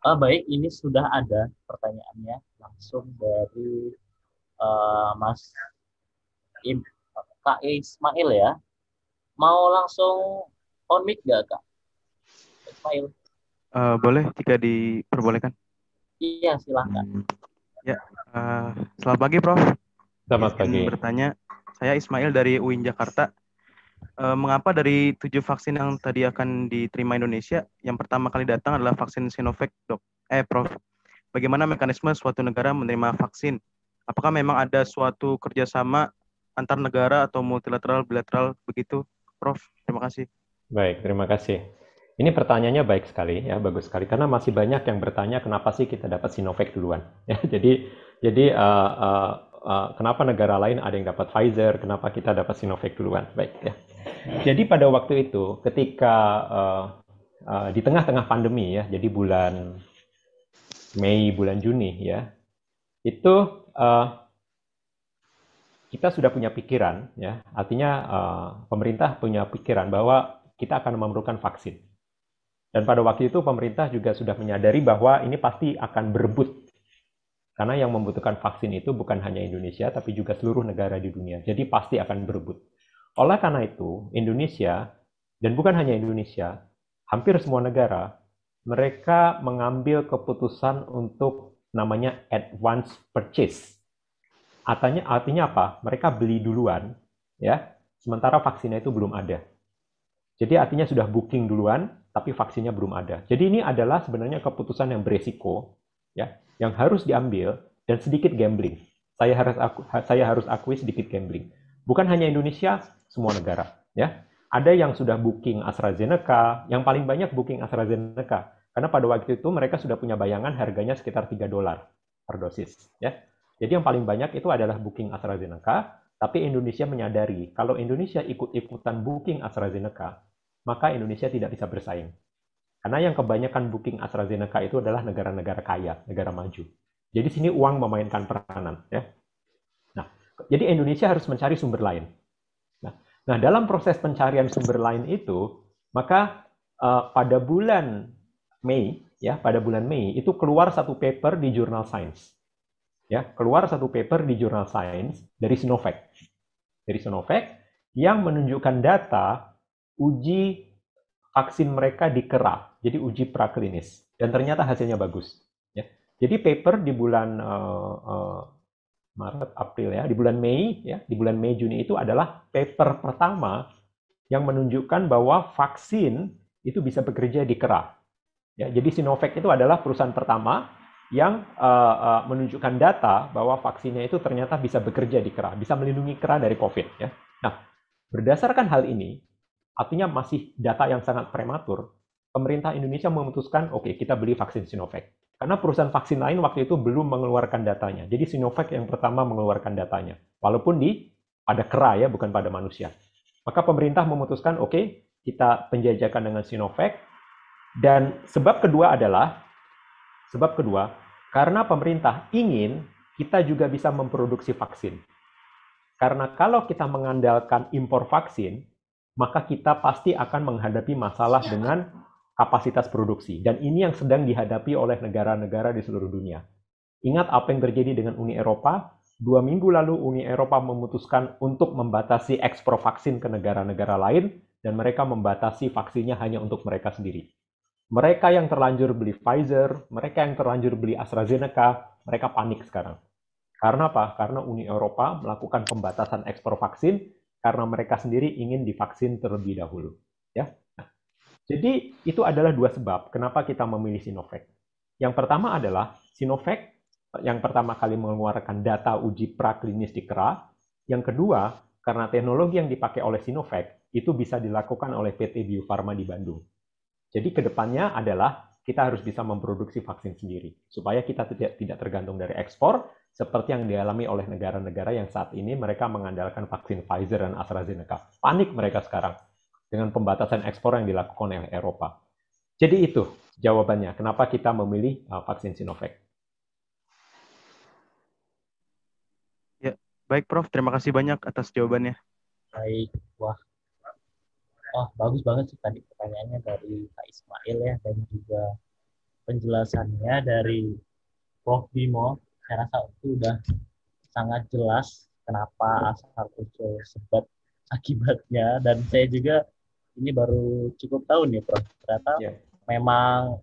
Baik, ini sudah ada pertanyaannya langsung dari Mas Im, Kak Ismail ya. Mau langsung on mic nggak Kak Ismail? Boleh jika diperbolehkan. Iya, silahkan. Ya, eh, selamat pagi, Prof. Selamat Izin pagi. bertanya, saya Ismail dari UIN Jakarta. Mengapa dari 7 vaksin yang tadi akan diterima Indonesia, yang pertama kali datang adalah vaksin Sinovac, dok? Prof, bagaimana mekanisme suatu negara menerima vaksin? Apakah memang ada suatu kerjasama antar negara atau multilateral, bilateral begitu, Prof? Terima kasih. Baik, terima kasih. Ini pertanyaannya baik sekali ya, bagus sekali karena masih banyak yang bertanya kenapa sih kita dapat Sinovac duluan. Ya, jadi kenapa negara lain ada yang dapat Pfizer, kenapa kita dapat Sinovac duluan? Baik ya. Jadi pada waktu itu ketika di tengah-tengah pandemi ya, jadi bulan Mei, bulan Juni ya, itu kita sudah punya pikiran ya, artinya pemerintah punya pikiran bahwa kita akan memerlukan vaksin. Dan pada waktu itu pemerintah juga sudah menyadari bahwa ini pasti akan berebut. Karena yang membutuhkan vaksin itu bukan hanya Indonesia, tapi juga seluruh negara di dunia. Jadi pasti akan berebut. Oleh karena itu, Indonesia, dan bukan hanya Indonesia, hampir semua negara, mereka mengambil keputusan untuk namanya advance purchase. Artinya apa? Mereka beli duluan, ya, sementara vaksinnya itu belum ada. Jadi artinya sudah booking duluan, tapi vaksinnya belum ada. Jadi ini adalah sebenarnya keputusan yang beresiko, ya, yang harus diambil dan sedikit gambling. Saya harus akui sedikit gambling. Bukan hanya Indonesia, semua negara, ya. Ada yang sudah booking AstraZeneca, yang paling banyak booking AstraZeneca. Karena pada waktu itu mereka sudah punya bayangan harganya sekitar $3 per dosis, ya. Jadi yang paling banyak itu adalah booking AstraZeneca, tapi Indonesia menyadari kalau Indonesia ikut-ikutan booking AstraZeneca, maka Indonesia tidak bisa bersaing. Karena yang kebanyakan booking AstraZeneca itu adalah negara-negara kaya, negara maju. Jadi sini uang memainkan peranan. Ya. Nah, jadi Indonesia harus mencari sumber lain. Nah, dalam proses pencarian sumber lain itu, maka pada bulan Mei, itu keluar satu paper di Jurnal Science. Ya, keluar satu paper di Jurnal Science dari Sinovac. Yang menunjukkan data uji vaksin mereka di kera, jadi uji praklinis, dan ternyata hasilnya bagus. Ya. Jadi paper di bulan Maret, April ya, di bulan Mei ya, di bulan Mei Juni itu adalah paper pertama yang menunjukkan bahwa vaksin itu bisa bekerja di kera. Ya, jadi Sinovac itu adalah perusahaan pertama yang menunjukkan data bahwa vaksinnya itu ternyata bisa bekerja di kera, bisa melindungi kera dari COVID. Ya. Nah, berdasarkan hal ini, artinya masih data yang sangat prematur, pemerintah Indonesia memutuskan, oke, kita beli vaksin Sinovac. Karena perusahaan vaksin lain waktu itu belum mengeluarkan datanya. Jadi Sinovac yang pertama mengeluarkan datanya. Walaupun pada kera ya, bukan pada manusia. Maka pemerintah memutuskan, oke, kita penjajakan dengan Sinovac. Dan sebab kedua, karena pemerintah ingin kita juga bisa memproduksi vaksin. Karena kalau kita mengandalkan impor vaksin, maka kita pasti akan menghadapi masalah dengan kapasitas produksi. Dan ini yang sedang dihadapi oleh negara-negara di seluruh dunia. Ingat apa yang terjadi dengan Uni Eropa? 2 minggu lalu Uni Eropa memutuskan untuk membatasi ekspor vaksin ke negara-negara lain, dan mereka membatasi vaksinnya hanya untuk mereka sendiri. Mereka yang terlanjur beli Pfizer, mereka yang terlanjur beli AstraZeneca, mereka panik sekarang. Karena apa? Karena Uni Eropa melakukan pembatasan ekspor vaksin karena mereka sendiri ingin divaksin terlebih dahulu. Ya. Nah, jadi itu adalah 2 sebab kenapa kita memilih Sinovac. Yang pertama adalah Sinovac yang pertama kali mengeluarkan data uji praklinis di kera. Yang kedua, karena teknologi yang dipakai oleh Sinovac itu bisa dilakukan oleh PT Bio Farma di Bandung. Jadi kedepannya adalah kita harus bisa memproduksi vaksin sendiri supaya kita tidak tergantung dari ekspor seperti yang dialami oleh negara-negara yang saat ini mereka mengandalkan vaksin Pfizer dan AstraZeneca. Panik mereka sekarang dengan pembatasan ekspor yang dilakukan oleh Eropa. Jadi itu jawabannya kenapa kita memilih vaksin Sinovac. Ya, baik Prof. Terima kasih banyak atas jawabannya. Baik, wah, bagus banget sih tadi pertanyaannya dari Kak Ismail ya, dan juga penjelasannya dari Prof. Bimo. Saya rasa itu udah sangat jelas kenapa asal usul sebab akibatnya, dan saya juga ini baru cukup tahu nih Prof. Ternyata Ya. memang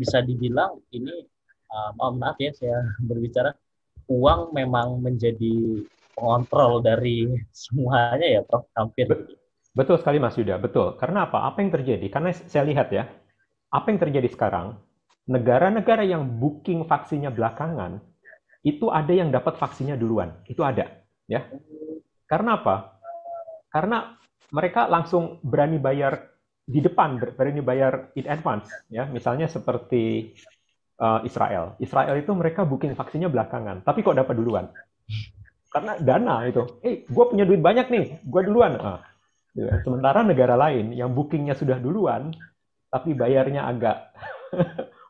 bisa dibilang ini mohon maaf ya saya berbicara, uang memang menjadi pengontrol dari semuanya ya Prof. Hampir. Betul sekali Mas Yuda, betul. Karena apa? Apa yang terjadi? Karena saya lihat ya, apa yang terjadi sekarang, negara-negara yang booking vaksinnya belakangan, itu ada yang dapat vaksinnya duluan. Itu ada. Ya. Karena apa? Karena mereka langsung berani bayar di depan, berani bayar in advance. Ya. Misalnya seperti Israel. Israel itu mereka booking vaksinnya belakangan, tapi kok dapat duluan? Karena dana itu. Gue punya duit banyak nih, gue duluan. Sementara negara lain yang bookingnya sudah duluan, tapi bayarnya agak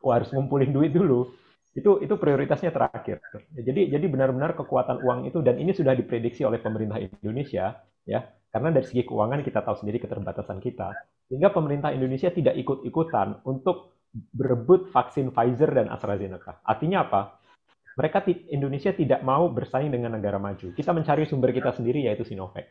harus ngumpulin duit dulu, itu prioritasnya terakhir. Jadi benar-benar kekuatan uang itu, dan ini sudah diprediksi oleh pemerintah Indonesia, ya, karena dari segi keuangan kita tahu sendiri keterbatasan kita, sehingga pemerintah Indonesia tidak ikut-ikutan untuk berebut vaksin Pfizer dan AstraZeneca. Artinya apa? Indonesia tidak mau bersaing dengan negara maju. Kita mencari sumber kita sendiri, yaitu Sinovac.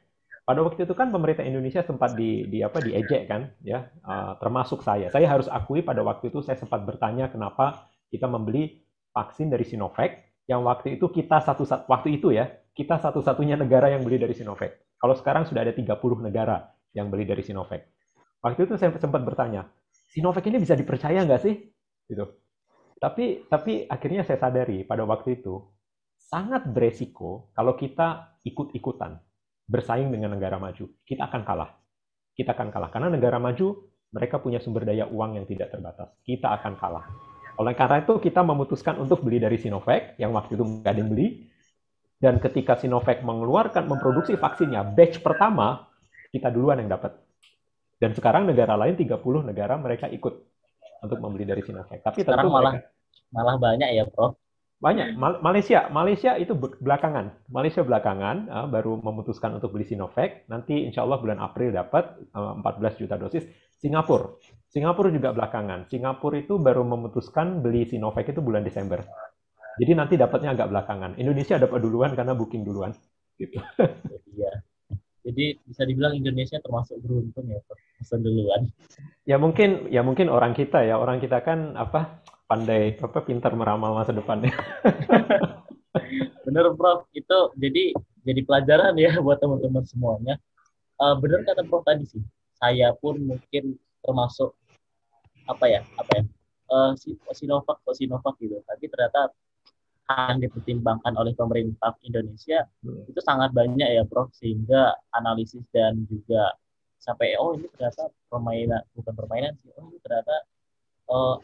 Pada waktu itu kan pemerintah Indonesia sempat diejek kan, ya, termasuk saya. Saya harus akui pada waktu itu saya sempat bertanya kenapa kita membeli vaksin dari Sinovac, yang waktu itu kita satu-satunya negara yang beli dari Sinovac. Kalau sekarang sudah ada 30 negara yang beli dari Sinovac. Waktu itu saya sempat bertanya, Sinovac ini bisa dipercaya nggak sih? Gitu. Tapi akhirnya saya sadari pada waktu itu sangat beresiko kalau kita ikut-ikutan bersaing dengan negara maju. Kita akan kalah. Karena negara maju, mereka punya sumber daya uang yang tidak terbatas. Kita akan kalah. Oleh karena itu, kita memutuskan untuk beli dari Sinovac, yang waktu itu nggak ada yang beli. Dan ketika Sinovac memproduksi vaksinnya, batch pertama, kita duluan yang dapat. Dan sekarang negara lain, 30 negara, mereka ikut untuk membeli dari Sinovac. Tapi sekarang malah banyak ya, Prof. Banyak. Malaysia itu belakangan. Malaysia belakangan baru memutuskan untuk beli Sinovac. Nanti insya Allah bulan April dapat 14 juta dosis. Singapura juga belakangan. Singapura itu baru memutuskan beli Sinovac itu bulan Desember. Jadi nanti dapatnya agak belakangan. Indonesia dapat duluan karena booking duluan. Gitu. Iya. Jadi bisa dibilang Indonesia termasuk beruntung ya, pesan duluan. Ya mungkin orang kita kan pandai pintar meramal masa depannya. Bener Prof, itu jadi pelajaran ya buat teman-teman semuanya. Bener kata Prof tadi sih. Saya pun mungkin termasuk Sinovac gitu. Tapi ternyata akan dipertimbangkan oleh pemerintah Indonesia itu sangat banyak ya Prof, sehingga analisis dan juga sampai ini ternyata bukan permainan sih, ini ternyata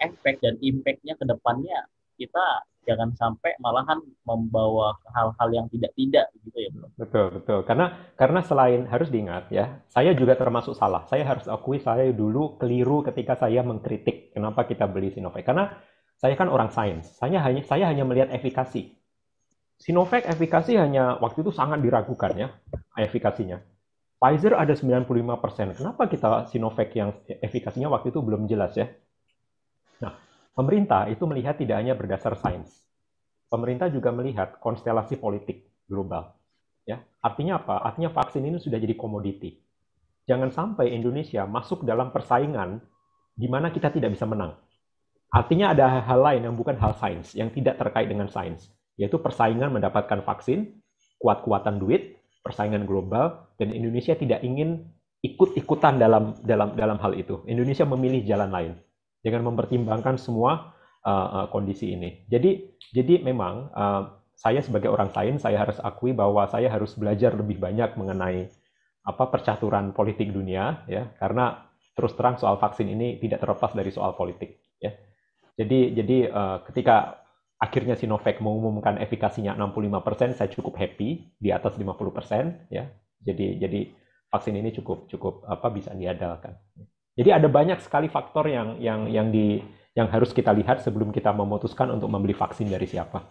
efek dan impact-nya ke depannya kita jangan sampai malahan membawa ke hal-hal yang tidak gitu ya Prof. Betul. Karena selain harus diingat ya, saya juga termasuk salah. Saya harus akui saya dulu keliru ketika saya mengkritik kenapa kita beli Sinovac. Karena saya kan orang sains. Saya hanya melihat efikasi. Sinovac efikasi hanya waktu itu sangat diragukan ya, efikasinya. Pfizer ada 95%. Kenapa kita Sinovac yang efikasinya waktu itu belum jelas ya? Nah, pemerintah itu melihat tidak hanya berdasar sains. Pemerintah juga melihat konstelasi politik global. Ya, artinya apa? Artinya vaksin ini sudah jadi komoditi. Jangan sampai Indonesia masuk dalam persaingan di mana kita tidak bisa menang. Artinya ada hal lain yang bukan hal sains, yang tidak terkait dengan sains, yaitu persaingan mendapatkan vaksin, kuat-kuatan duit, persaingan global, dan Indonesia tidak ingin ikut-ikutan dalam hal itu. Indonesia memilih jalan lain dengan mempertimbangkan semua kondisi ini. Jadi memang saya sebagai orang sains, saya harus akui bahwa saya harus belajar lebih banyak mengenai percaturan politik dunia, ya, karena terus terang soal vaksin ini tidak terlepas dari soal politik, ya. Jadi ketika akhirnya Sinovac mengumumkan efikasinya 65%, saya cukup happy, di atas 50%, ya. Jadi vaksin ini cukup bisa diandalkan. Jadi ada banyak sekali faktor yang harus kita lihat sebelum kita memutuskan untuk membeli vaksin dari siapa.